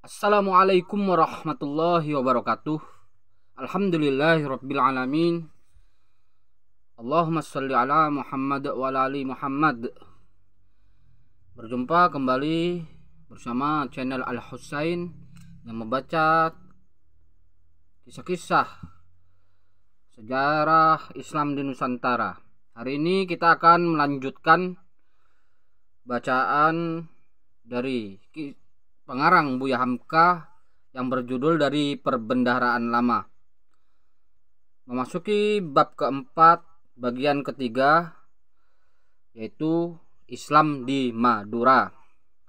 Assalamualaikum warahmatullahi wabarakatuh. Alhamdulillahirabbil alamin. Allahumma shalli ala Muhammad wa ala ali Muhammad. Berjumpa kembali bersama channel Al Husain yang membaca kisah-kisah sejarah Islam di Nusantara. Hari ini kita akan melanjutkan bacaan dari pengarang Buya Hamka yang berjudul dari Perbendaharaan Lama. Memasuki bab keempat bagian ketiga, yaitu Islam di Madura.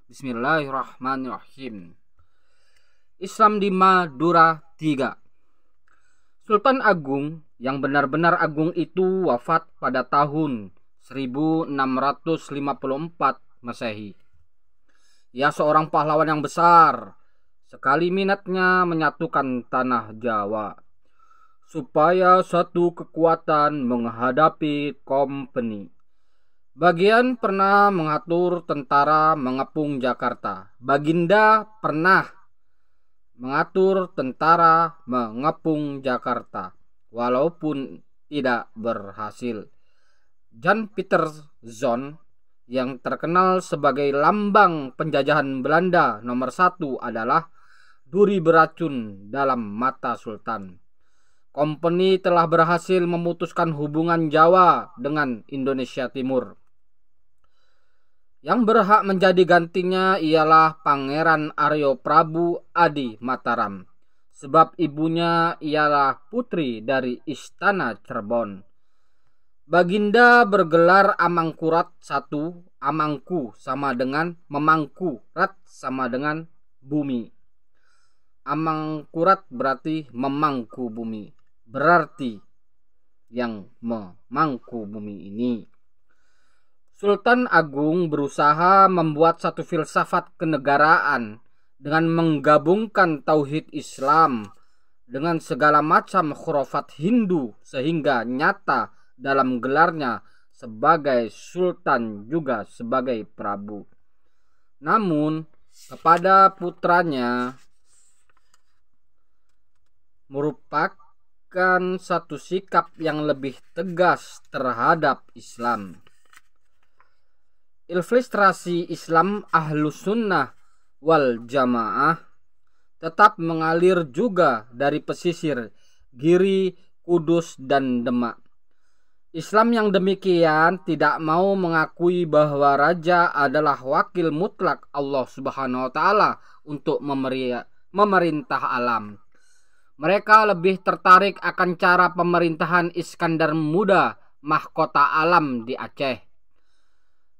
Bismillahirrahmanirrahim. Islam di Madura 3. Sultan Agung yang benar-benar agung itu wafat pada tahun 1654 Masehi. Ia seorang pahlawan yang besar, sekali minatnya menyatukan tanah Jawa supaya satu kekuatan menghadapi kompeni. Bagian pernah mengatur tentara mengepung Jakarta. Baginda pernah mengatur tentara mengepung Jakarta, walaupun tidak berhasil. Jan Pieterszoon yang terkenal sebagai lambang penjajahan Belanda nomor 1 adalah duri beracun dalam mata Sultan. Kompeni telah berhasil memutuskan hubungan Jawa dengan Indonesia Timur. Yang berhak menjadi gantinya ialah Pangeran Aryo Prabu Adi Mataram, sebab ibunya ialah putri dari Istana Cirebon. Baginda bergelar Amangkurat I. Amangku sama dengan memangku, rat sama dengan bumi. Amangkurat berarti memangku bumi, berarti yang memangku bumi ini. Sultan Agung berusaha membuat satu filsafat kenegaraan dengan menggabungkan tauhid Islam dengan segala macam khurafat Hindu, sehingga nyata dalam gelarnya sebagai sultan juga sebagai prabu. Namun kepada putranya merupakan satu sikap yang lebih tegas terhadap Islam. Infiltrasi Islam Ahlus Sunnah wal Jamaah tetap mengalir juga dari pesisir Giri, Kudus, dan Demak. Islam yang demikian tidak mau mengakui bahwa raja adalah wakil mutlak Allah Subhanahu wa taala untuk memerintah alam. Mereka lebih tertarik akan cara pemerintahan Iskandar Muda, mahkota alam di Aceh.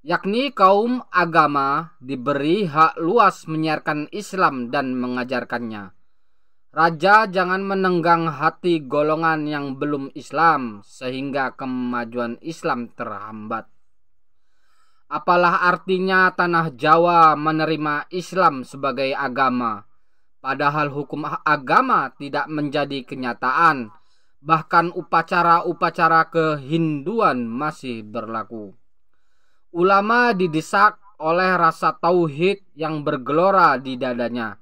Yakni kaum agama diberi hak luas menyiarkan Islam dan mengajarkannya. Raja jangan menenggang hati golongan yang belum Islam sehingga kemajuan Islam terhambat. Apalah artinya tanah Jawa menerima Islam sebagai agama, padahal hukum agama tidak menjadi kenyataan, bahkan upacara-upacara kehinduan masih berlaku. Ulama didesak oleh rasa tauhid yang bergelora di dadanya,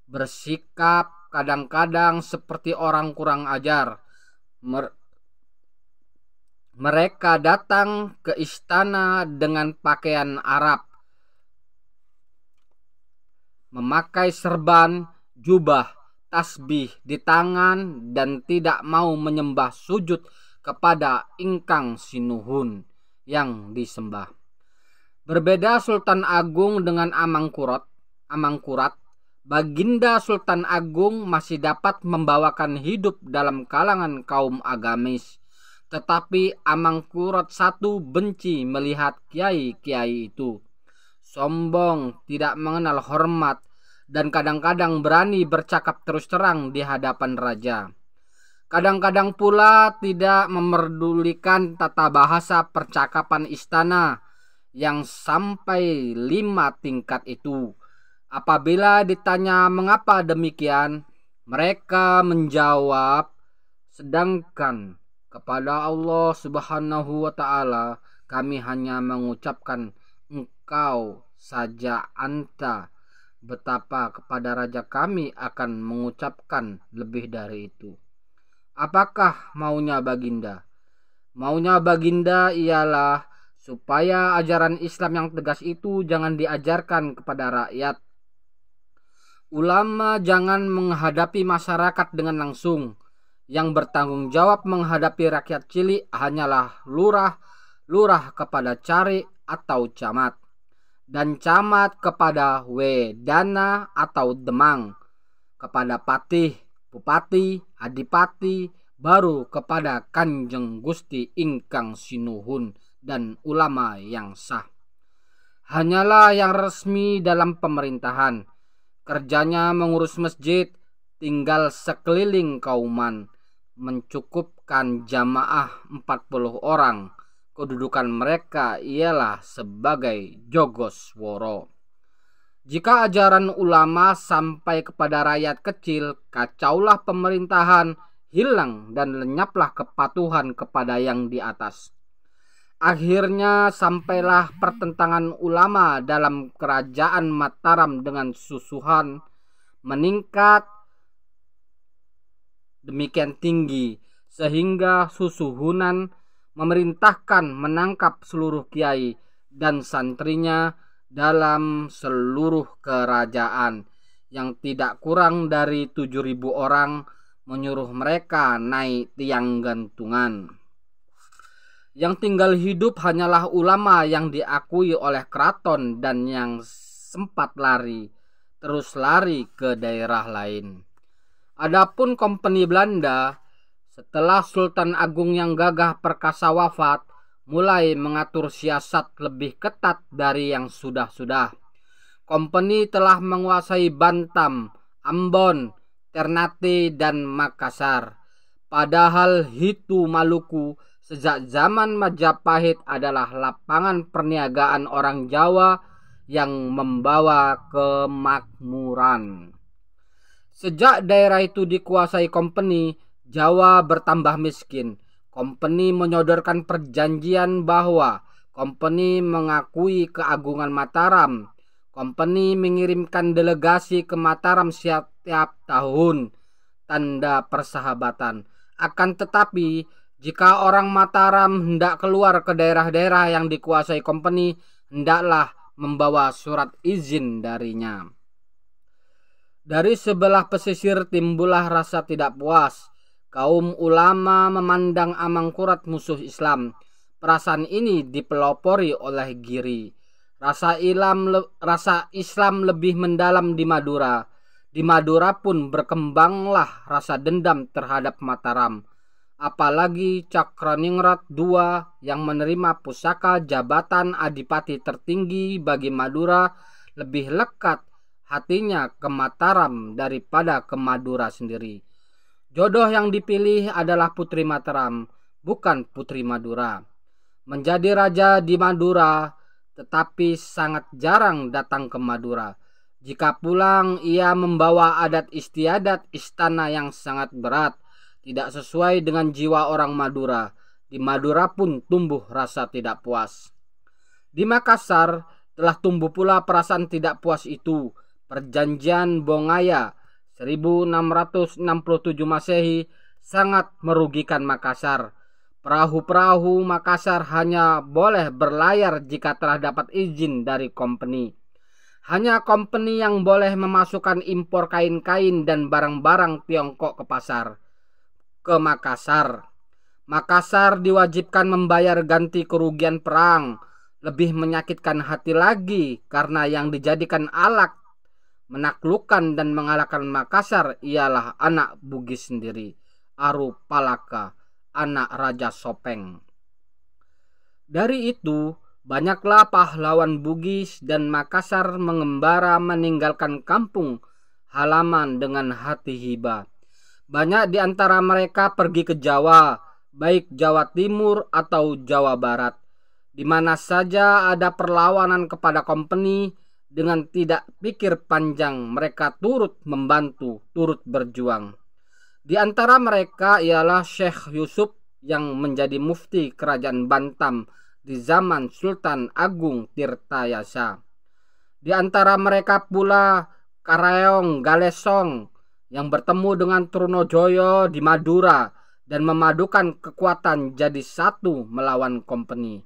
bersikap kadang-kadang seperti orang kurang ajar. Mereka datang ke istana dengan pakaian Arab, memakai serban, jubah, tasbih di tangan, dan tidak mau menyembah sujud kepada ingkang sinuhun yang disembah. Berbeda Sultan Agung dengan Amangkurat, Baginda Sultan Agung masih dapat membawakan hidup dalam kalangan kaum agamis. Tetapi Amangkurat I benci melihat kiai-kiai itu. Sombong, tidak mengenal hormat, dan kadang-kadang berani bercakap terus terang di hadapan raja. Kadang-kadang pula tidak memerdulikan tata bahasa percakapan istana yang sampai 5 tingkat itu. Apabila ditanya mengapa demikian, mereka menjawab, sedangkan kepada Allah Subhanahu wa taala kami hanya mengucapkan engkau saja anta betapa kepada raja kami akan mengucapkan lebih dari itu. Apakah maunya Baginda? Maunya Baginda ialah supaya ajaran Islam yang tegas itu jangan diajarkan kepada rakyat. Ulama jangan menghadapi masyarakat dengan langsung. Yang bertanggung jawab menghadapi rakyat cilik hanyalah lurah kepada cari atau camat, dan camat kepada wedana atau demang, kepada patih, bupati, adipati, baru kepada Kanjeng Gusti ingkang sinuhun dan ulama yang sah. Hanyalah yang resmi dalam pemerintahan. Kerjanya mengurus masjid, tinggal sekeliling kauman, mencukupkan jamaah 40 orang. Kedudukan mereka ialah sebagai jogosworo. Jika ajaran ulama sampai kepada rakyat kecil, kacaulah pemerintahan, hilang dan lenyaplah kepatuhan kepada yang di atas. Akhirnya sampailah pertentangan ulama dalam kerajaan Mataram dengan Susuhan meningkat demikian tinggi sehingga Susuhunan memerintahkan menangkap seluruh kiai dan santrinya dalam seluruh kerajaan yang tidak kurang dari 7.000 orang, menyuruh mereka naik tiang gantungan. Yang tinggal hidup hanyalah ulama yang diakui oleh keraton dan yang sempat terus lari ke daerah lain. Adapun Kompeni Belanda, setelah Sultan Agung yang gagah perkasa wafat, mulai mengatur siasat lebih ketat dari yang sudah-sudah. Kompeni telah menguasai Bantam, Ambon, Ternate, dan Makassar. Padahal Hitu Maluku sejak zaman Majapahit adalah lapangan perniagaan orang Jawa yang membawa kemakmuran. Sejak daerah itu dikuasai Kompeni, Jawa bertambah miskin. Kompeni menyodorkan perjanjian bahwa Kompeni mengakui keagungan Mataram. Kompeni mengirimkan delegasi ke Mataram setiap tahun, tanda persahabatan. Akan tetapi, jika orang Mataram hendak keluar ke daerah-daerah yang dikuasai Kompeni, hendaklah membawa surat izin darinya. Dari sebelah pesisir timbullah rasa tidak puas. Kaum ulama memandang Amangkurat musuh Islam. Perasaan ini dipelopori oleh Giri. Rasa Islam lebih mendalam di Madura. Di Madura pun berkembanglah rasa dendam terhadap Mataram. Apalagi Cakraningrat II yang menerima pusaka jabatan adipati tertinggi bagi Madura lebih lekat hatinya ke Mataram daripada ke Madura sendiri. Jodoh yang dipilih adalah Putri Mataram, bukan Putri Madura. Menjadi raja di Madura, tetapi sangat jarang datang ke Madura. Jika pulang, ia membawa adat istiadat istana yang sangat berat, tidak sesuai dengan jiwa orang Madura. Di Madura pun tumbuh rasa tidak puas. Di Makassar telah tumbuh pula perasaan tidak puas itu. Perjanjian Bongaya 1667 Masehi sangat merugikan Makassar. Perahu-perahu Makassar hanya boleh berlayar jika telah dapat izin dari Kompeni. Hanya Kompeni yang boleh memasukkan impor kain-kain dan barang-barang Tiongkok ke Makassar. Makassar diwajibkan membayar ganti kerugian perang. Lebih menyakitkan hati lagi karena yang dijadikan alat menaklukkan dan mengalahkan Makassar ialah anak Bugis sendiri, Aru Palaka, anak Raja Sopeng. Dari itu, banyaklah pahlawan Bugis dan Makassar mengembara meninggalkan kampung halaman dengan hati hibah. Banyak di antara mereka pergi ke Jawa, baik Jawa Timur atau Jawa Barat. Di mana saja ada perlawanan kepada Kompeni, dengan tidak pikir panjang mereka turut membantu, turut berjuang. Di antara mereka ialah Syekh Yusuf yang menjadi mufti kerajaan Bantam di zaman Sultan Agung Tirtayasa. Di antara mereka pula Karaeng Galesong yang bertemu dengan Trunojoyo di Madura dan memadukan kekuatan jadi satu melawan Kompeni.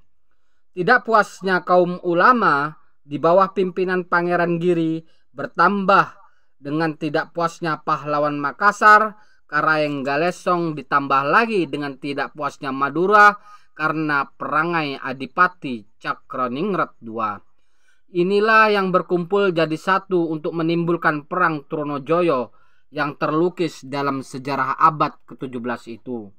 Tidak puasnya kaum ulama di bawah pimpinan Pangeran Giri bertambah dengan tidak puasnya pahlawan Makassar. Karaeng Galesong ditambah lagi dengan tidak puasnya Madura karena perangai Adipati Cakraningrat II. Inilah yang berkumpul jadi satu untuk menimbulkan perang Trunojoyo yang terlukis dalam sejarah abad ke-17 itu.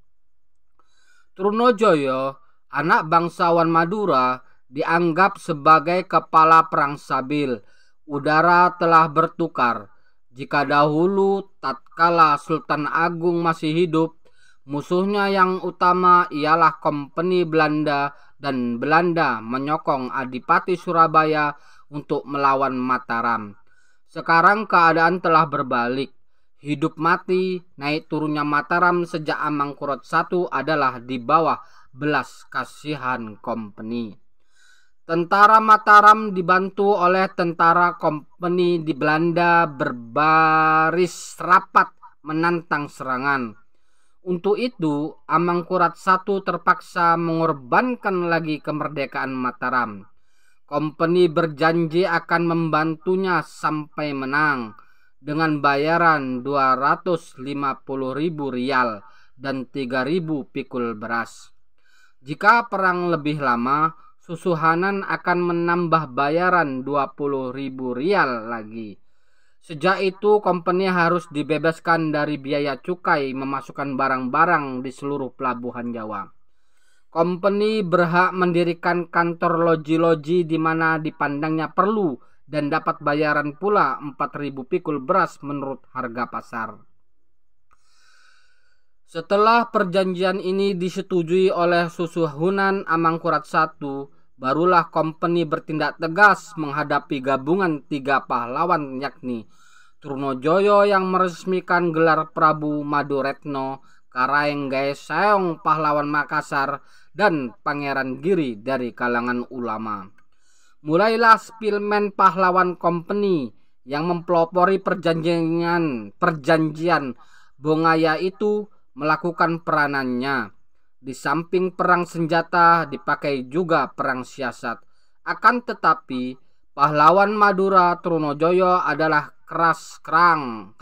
Trunojoyo, anak bangsawan Madura, dianggap sebagai kepala perang Sabil. Udara telah bertukar. Jika dahulu tatkala Sultan Agung masih hidup, musuhnya yang utama ialah Kompeni Belanda dan Belanda menyokong Adipati Surabaya untuk melawan Mataram. Sekarang keadaan telah berbalik. Hidup mati, naik turunnya Mataram sejak Amangkurat I adalah di bawah belas kasihan Kompeni. Tentara Mataram dibantu oleh tentara Kompeni di Belanda berbaris rapat menantang serangan. Untuk itu, Amangkurat I terpaksa mengorbankan lagi kemerdekaan Mataram. Kompeni berjanji akan membantunya sampai menang dengan bayaran 250.000 rial dan 3.000 pikul beras. Jika perang lebih lama, Susuhunan akan menambah bayaran 20.000 rial lagi. Sejak itu Kompeni harus dibebaskan dari biaya cukai memasukkan barang-barang di seluruh pelabuhan Jawa. Kompeni berhak mendirikan kantor loji-loji di mana dipandangnya perlu dan dapat bayaran pula 4.000 pikul beras menurut harga pasar. Setelah perjanjian ini disetujui oleh Susuhunan Amangkurat I, barulah Kompeni bertindak tegas menghadapi gabungan tiga pahlawan yakni Trunojoyo yang meresmikan gelar Prabu Maduretno, Karaeng Galesong pahlawan Makassar, dan Pangeran Giri dari kalangan ulama. Mulailah spilmen pahlawan Kompeni yang mempelopori perjanjian Bongaya itu melakukan peranannya. Di samping perang senjata dipakai juga perang siasat. Akan tetapi pahlawan Madura Trunojoyo adalah kersang,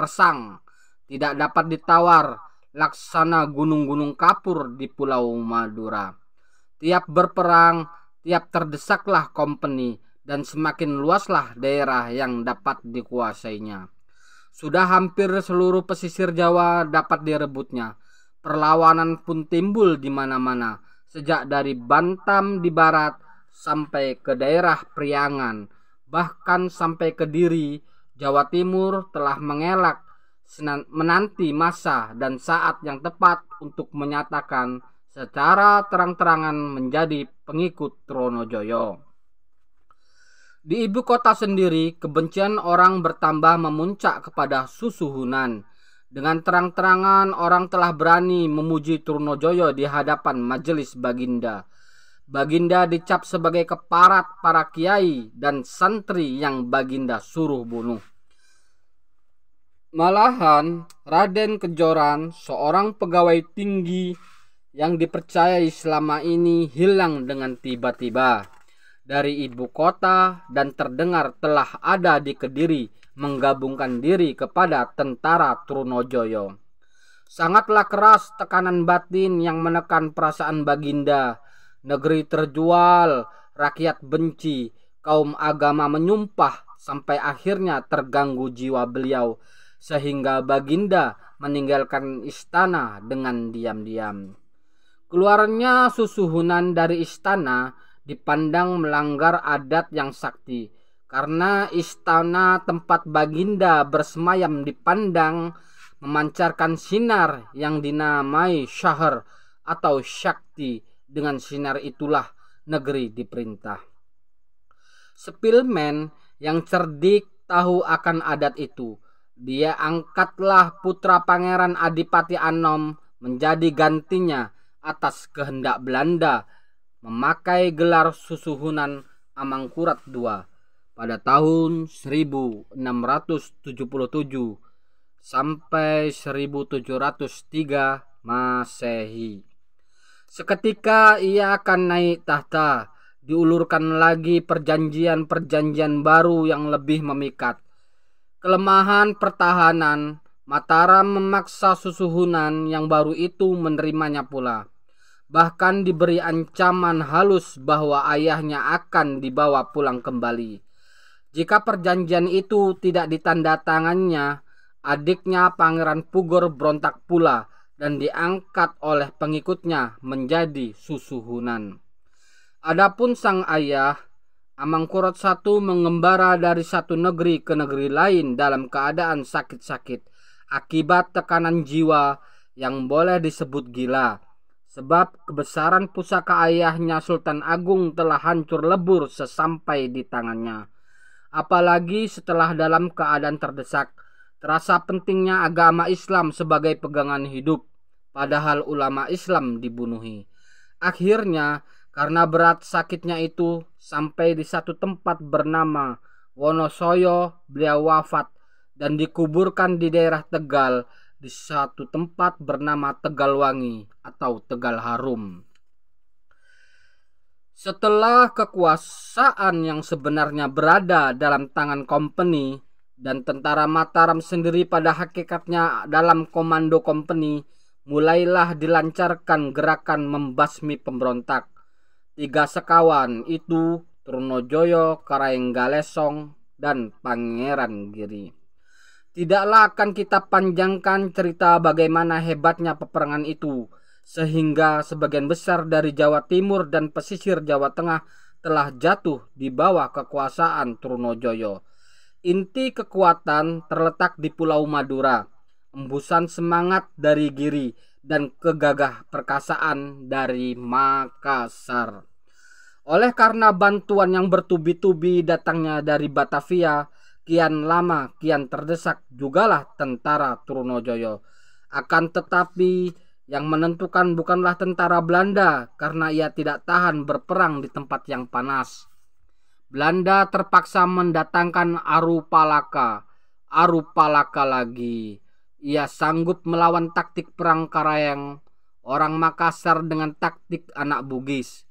tidak dapat ditawar, laksana gunung-gunung kapur di Pulau Madura. Tiap berperang, tiap terdesaklah Kompeni dan semakin luaslah daerah yang dapat dikuasainya. Sudah hampir seluruh pesisir Jawa dapat direbutnya. Perlawanan pun timbul di mana-mana, sejak dari Bantam di barat sampai ke daerah Priangan, bahkan sampai ke Kediri. Jawa Timur telah menanti masa dan saat yang tepat untuk menyatakan secara terang-terangan menjadi pengikut Trunojoyo. Di ibu kota sendiri, kebencian orang bertambah memuncak kepada Susuhunan. Dengan terang-terangan orang telah berani memuji Trunojoyo di hadapan majelis Baginda. Baginda dicap sebagai keparat para kiai dan santri yang Baginda suruh bunuh. Malahan Raden Kejoran, seorang pegawai tinggi yang dipercayai selama ini, hilang dengan tiba-tiba dari ibu kota dan terdengar telah ada di Kediri menggabungkan diri kepada tentara Trunojoyo. Sangatlah keras tekanan batin yang menekan perasaan Baginda. Negeri terjual, rakyat benci, kaum agama menyumpah, sampai akhirnya terganggu jiwa beliau, sehingga Baginda meninggalkan istana dengan diam-diam. Keluarnya Susuhunan dari istana dipandang melanggar adat yang sakti, karena istana tempat Baginda bersemayam dipandang memancarkan sinar yang dinamai syahar atau syakti. Dengan sinar itulah negeri diperintah. Spilman yang cerdik tahu akan adat itu. Dia angkatlah putra Pangeran Adipati Anom menjadi gantinya atas kehendak Belanda, memakai gelar Susuhunan Amangkurat II. pada tahun 1677 sampai 1703 Masehi. Seketika ia akan naik tahta, diulurkan lagi perjanjian-perjanjian baru yang lebih memikat. Kelemahan pertahanan, Mataram memaksa susuhunan yang baru itu menerimanya pula. Bahkan diberi ancaman halus bahwa ayahnya akan dibawa pulang kembali. Jika perjanjian itu tidak ditandatangannya, adiknya Pangeran Pugur berontak pula dan diangkat oleh pengikutnya menjadi susuhunan. Adapun sang ayah, Amangkurat I mengembara dari satu negeri ke negeri lain dalam keadaan sakit-sakit akibat tekanan jiwa yang boleh disebut gila, sebab kebesaran pusaka ayahnya Sultan Agung telah hancur lebur sesampai di tangannya. Apalagi setelah dalam keadaan terdesak, terasa pentingnya agama Islam sebagai pegangan hidup, padahal ulama Islam dibunuhi. Akhirnya, karena berat sakitnya itu, sampai di satu tempat bernama Wonosoyo beliau wafat dan dikuburkan di daerah Tegal di satu tempat bernama Tegalwangi atau Tegal Harum. Setelah kekuasaan yang sebenarnya berada dalam tangan company dan tentara Mataram sendiri pada hakikatnya dalam komando company, mulailah dilancarkan gerakan membasmi pemberontak. 3 sekawan itu Trunojoyo, Karaenggalesong, dan Pangeran Giri. Tidaklah akan kita panjangkan cerita bagaimana hebatnya peperangan itu, sehingga sebagian besar dari Jawa Timur dan pesisir Jawa Tengah telah jatuh di bawah kekuasaan Trunojoyo. Inti kekuatan terletak di Pulau Madura, embusan semangat dari Giri dan kegagah perkasaan dari Makassar. Oleh karena bantuan yang bertubi-tubi datangnya dari Batavia, kian lama kian terdesak jugalah tentara Trunojoyo. Akan tetapi yang menentukan bukanlah tentara Belanda, karena ia tidak tahan berperang di tempat yang panas. Belanda terpaksa mendatangkan Arupalaka lagi. Ia sanggup melawan taktik perang Karayeng, orang Makassar dengan taktik anak Bugis.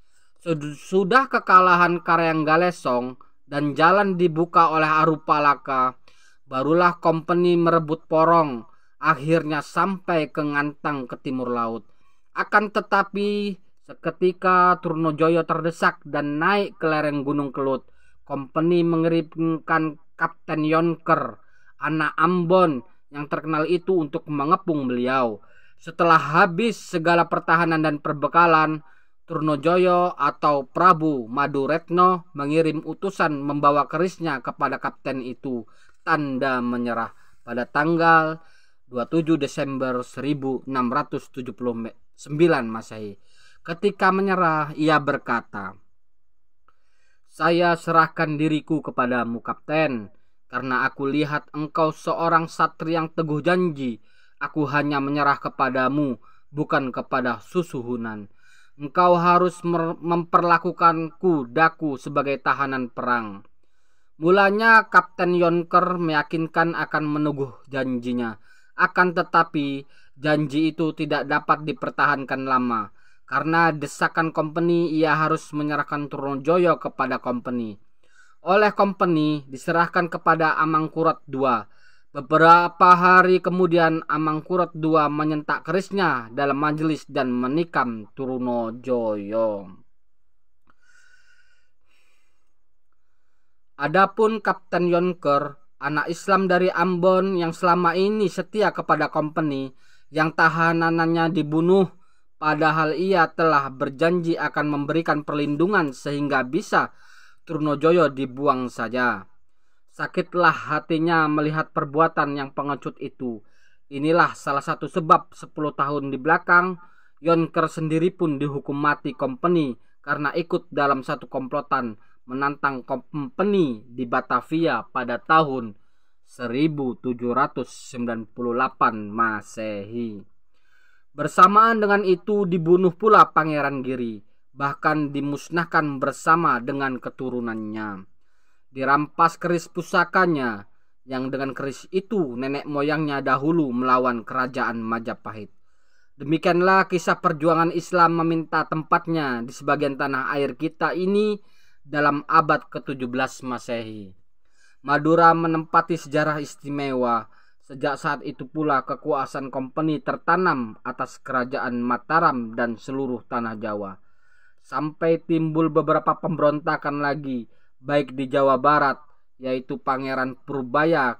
Sudah kekalahan Karaenggalesong dan jalan dibuka oleh Arupalaka, barulah company merebut Porong, akhirnya sampai ke Ngantang ke timur laut. Akan tetapi seketika Trunojoyo terdesak dan naik ke lereng Gunung Kelut, company mengirimkan Kapten Yonker, anak Ambon yang terkenal itu untuk mengepung beliau. Setelah habis segala pertahanan dan perbekalan, Trunojoyo atau Prabu Maduretno mengirim utusan membawa kerisnya kepada kapten itu, tanda menyerah pada tanggal 27 Desember 1679 Masehi. Ketika menyerah, ia berkata, "Saya serahkan diriku kepadamu, Kapten, karena aku lihat engkau seorang satria yang teguh janji. Aku hanya menyerah kepadamu, bukan kepada susuhunan. Engkau harus memperlakukanku daku sebagai tahanan perang." Mulanya Kapten Yonker meyakinkan akan menunggu janjinya. Akan tetapi janji itu tidak dapat dipertahankan lama. Karena desakan company, ia harus menyerahkan Trunojoyo kepada company. Oleh company diserahkan kepada Amangkurat II. Beberapa hari kemudian Amangkurat II menyentak kerisnya dalam majelis dan menikam Trunojoyo. Adapun Kapten Yonker, anak Islam dari Ambon yang selama ini setia kepada company, yang tahanannya dibunuh, padahal ia telah berjanji akan memberikan perlindungan sehingga bisa Trunojoyo dibuang saja. Sakitlah hatinya melihat perbuatan yang pengecut itu. Inilah salah satu sebab 10 tahun di belakang Yonker sendiri pun dihukum mati company karena ikut dalam satu komplotan menantang company di Batavia pada tahun 1798 Masehi. Bersamaan dengan itu dibunuh pula Pangeran Giri, bahkan dimusnahkan bersama dengan keturunannya. dirampas keris pusakanya, yang dengan keris itu nenek moyangnya dahulu melawan kerajaan Majapahit. Demikianlah kisah perjuangan Islam meminta tempatnya di sebagian tanah air kita ini dalam abad ke-17 Masehi. Madura menempati sejarah istimewa. Sejak saat itu pula kekuasaan kompeni tertanam atas kerajaan Mataram dan seluruh tanah Jawa. Sampai timbul beberapa pemberontakan lagi, baik di Jawa Barat, yaitu Pangeran Purbaya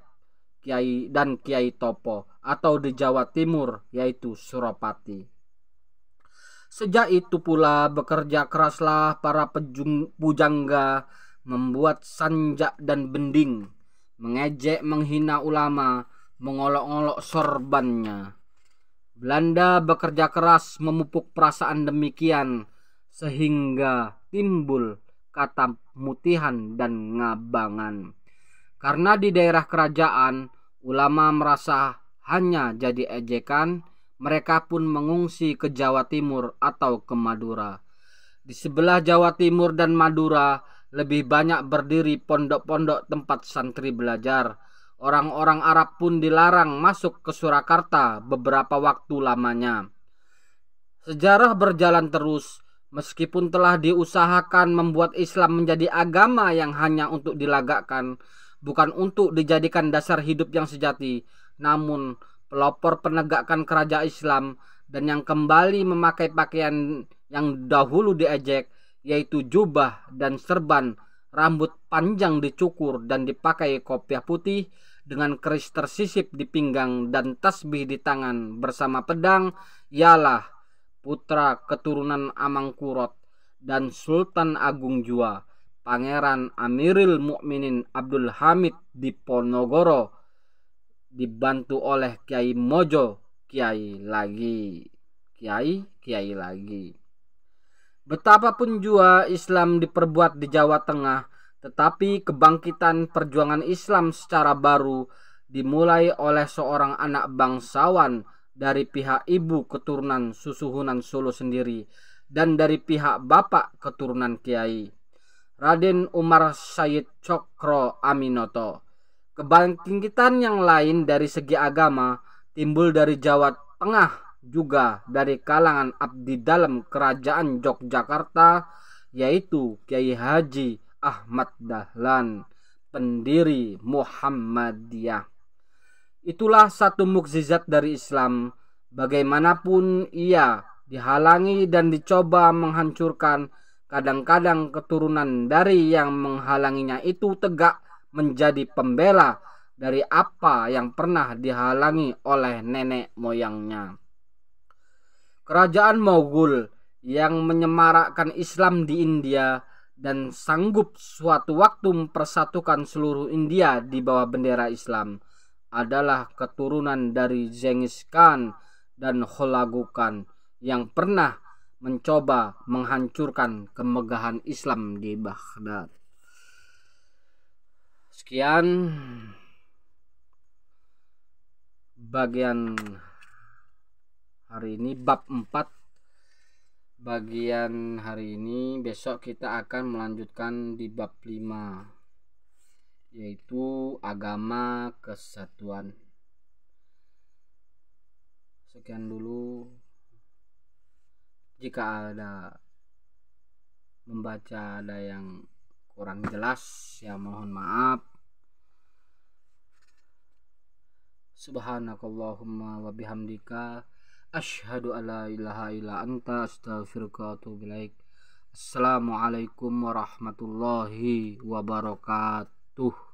Kiai dan Kiai Topo, atau di Jawa Timur, yaitu Suropati. Sejak itu pula bekerja keraslah para pujangga membuat sanjak dan bending, mengejek menghina ulama, mengolok-olok sorbannya. Belanda bekerja keras memupuk perasaan demikian sehingga timbul kata mutihan dan ngabangan. Karena di daerah kerajaan ulama merasa hanya jadi ejekan, mereka pun mengungsi ke Jawa Timur atau ke Madura. Di sebelah Jawa Timur dan Madura lebih banyak berdiri pondok-pondok tempat santri belajar. Orang-orang Arab pun dilarang masuk ke Surakarta beberapa waktu lamanya. Sejarah berjalan terus, meskipun telah diusahakan membuat Islam menjadi agama yang hanya untuk dilagakkan, bukan untuk dijadikan dasar hidup yang sejati, namun pelopor penegakan kerajaan Islam dan yang kembali memakai pakaian yang dahulu diejek, yaitu jubah dan serban, rambut panjang dicukur dan dipakai kopiah putih dengan keris tersisip di pinggang dan tasbih di tangan bersama pedang, ialah putra keturunan Amangkurat dan Sultan Agung Jua, Pangeran Amirul Mukminin Abdul Hamid Diponegoro, dibantu oleh Kiai Mojo Kiai lagi. Betapapun jua Islam diperbuat di Jawa Tengah, tetapi kebangkitan perjuangan Islam secara baru dimulai oleh seorang anak bangsawan dari pihak ibu keturunan Susuhunan Solo sendiri dan dari pihak bapak keturunan Kiai, Raden Umar Said Cokro Aminoto. Kebangkitan yang lain dari segi agama timbul dari Jawa Tengah, juga dari kalangan abdi dalam kerajaan Yogyakarta, yaitu Kiai Haji Ahmad Dahlan, pendiri Muhammadiyah. Itulah satu mukjizat dari Islam. Bagaimanapun ia dihalangi dan dicoba menghancurkan, kadang-kadang keturunan dari yang menghalanginya itu tegak menjadi pembela dari apa yang pernah dihalangi oleh nenek moyangnya. Kerajaan Mogul yang menyemarakkan Islam di India dan sanggup suatu waktu mempersatukan seluruh India di bawah bendera Islam adalah keturunan dari Genghis Khan dan Hulagu Khan yang pernah mencoba menghancurkan kemegahan Islam di Baghdad. Sekian bagian hari ini, bab 4 bagian hari ini. Besok kita akan melanjutkan di bab 5, yaitu agama kesatuan. Sekian dulu. Jika ada membaca ada yang kurang jelas, ya mohon maaf. Subhanakallahumma wa bihamdika asyhadu alla ilaha illa anta astaghfiruka wa atubu ilaik. Assalamualaikum warahmatullahi wabarakatuh.